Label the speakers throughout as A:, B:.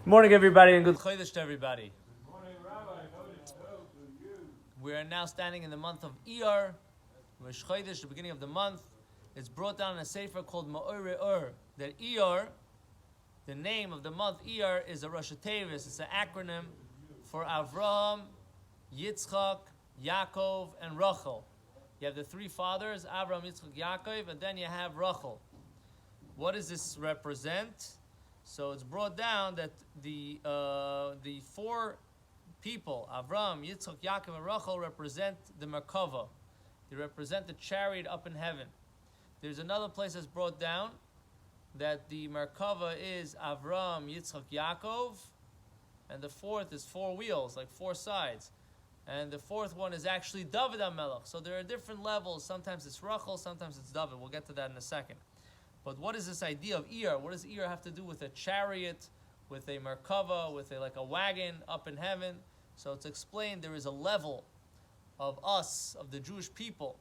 A: Good morning, everybody, and good Chodesh to everybody.
B: Good morning, Rabbi. Chodesh Tov to you.
A: We are now standing in the month of Iyar, Rosh Chodesh, the beginning of the month. It's brought down in a sefer called Ma'orei Ur. That Iyar, the name of the month Iyar, is a Rosh Tevis. It's an acronym for Avraham, Yitzchak, Yaakov, and Rachel. You have the three fathers, Avraham, Yitzchak, Yaakov, and then you have Rachel. What does this represent? So it's brought down that the four people, Avraham, Yitzchak, Yaakov, and Rachel, represent the Merkava. They represent the chariot up in heaven. There's another place that's brought down that the Merkava is Avraham, Yitzchak, Yaakov, and the fourth is four wheels, like four sides. And the fourth one is actually David HaMelech. So there are different levels. Sometimes it's Rachel, sometimes it's David. We'll get to that in a second. But what is this idea of Iyar? What does Iyar have to do with a chariot, with a Merkava, with a wagon up in heaven? So it's explained there is a level of us, of the Jewish people,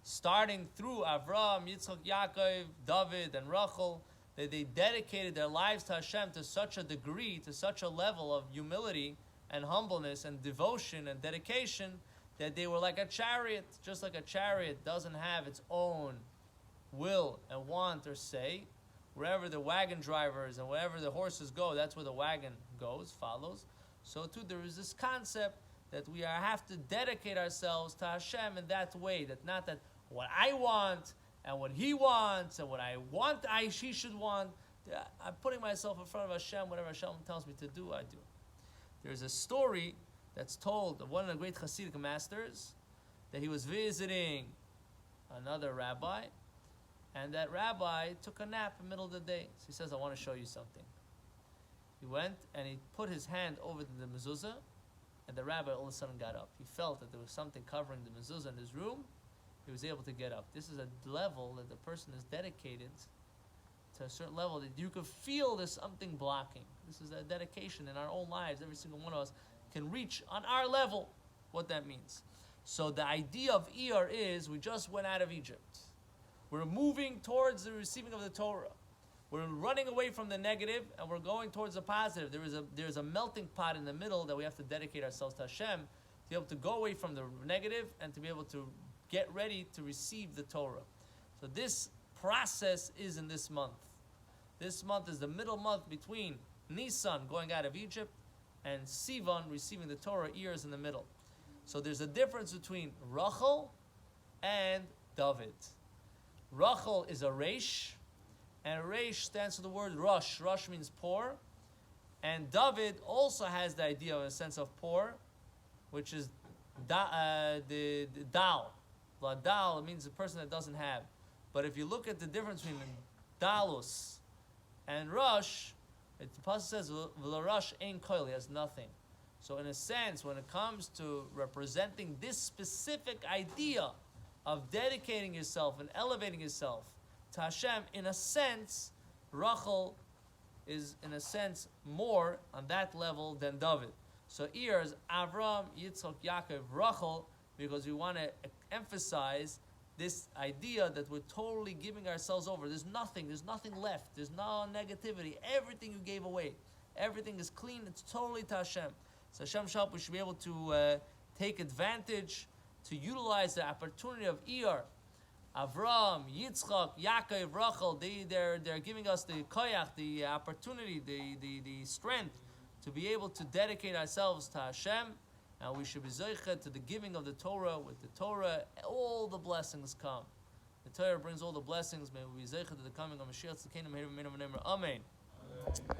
A: starting through Avraham, Yitzchak, Yaakov, David, and Rachel, that they dedicated their lives to Hashem to such a degree, to such a level of humility and humbleness and devotion and dedication, that they were like a chariot. Just like a chariot doesn't have its own will and want or say. Wherever the wagon drivers and wherever the horses go, that's where the wagon goes, follows. So too, there is this concept that we have to dedicate ourselves to Hashem in that way. That not that what I want and what He wants and what I want she should want. I'm putting myself in front of Hashem. Whatever Hashem tells me to do, I do. There's a story that's told of one of the great Hasidic masters, that he was visiting another rabbi, and that rabbi took a nap in the middle of the day. So he says, I want to show you something. He went and he put his hand over the mezuzah, and the rabbi all of a sudden got up. He felt that there was something covering the mezuzah in his room. He was able to get up. This is a level that the person is dedicated to a certain level that you can feel there's something blocking. This is a dedication in our own lives. Every single one of us can reach on our level what that means. So the idea of Iyar is we just went out of Egypt. We're moving towards the receiving of the Torah. We're running away from the negative and we're going towards the positive. There's a melting pot in the middle that we have to dedicate ourselves to Hashem to be able to go away from the negative and to be able to get ready to receive the Torah. So this process is in this month. This month is the middle month between Nisan going out of Egypt and Sivan receiving the Torah. Iyar is in the middle. So there's a difference between Rachel and David. Rachel is a Reish, and Reish stands for the word Rosh. Rosh means poor. And David also has the idea of a sense of poor, which is the Dal. Dal means the person that doesn't have. But if you look at the difference between Dalus and Rosh, the passage says, V'la ein koil, he has nothing. So in a sense, when it comes to representing this specific idea of dedicating yourself and elevating yourself to Hashem, in a sense, Rachel is, in a sense, more on that level than David. So Iyar is Avraham, Yitzchak, Yaakov, Rachel, because we want to emphasize this idea that we're totally giving ourselves over. There's nothing left. There's no negativity. Everything you gave away. Everything is clean. It's totally to Hashem. So Hashem Shalom, we should be able to take advantage, to utilize the opportunity of Iyar. Avraham, Yitzchak, Yaakov, Rachel, they're giving us the koyach, the opportunity, the strength to be able to dedicate ourselves to Hashem. And we should be zoichet to the giving of the Torah. With the Torah, all the blessings come. The Torah brings all the blessings. May we be zoichet to the coming of Mashiach. Amen.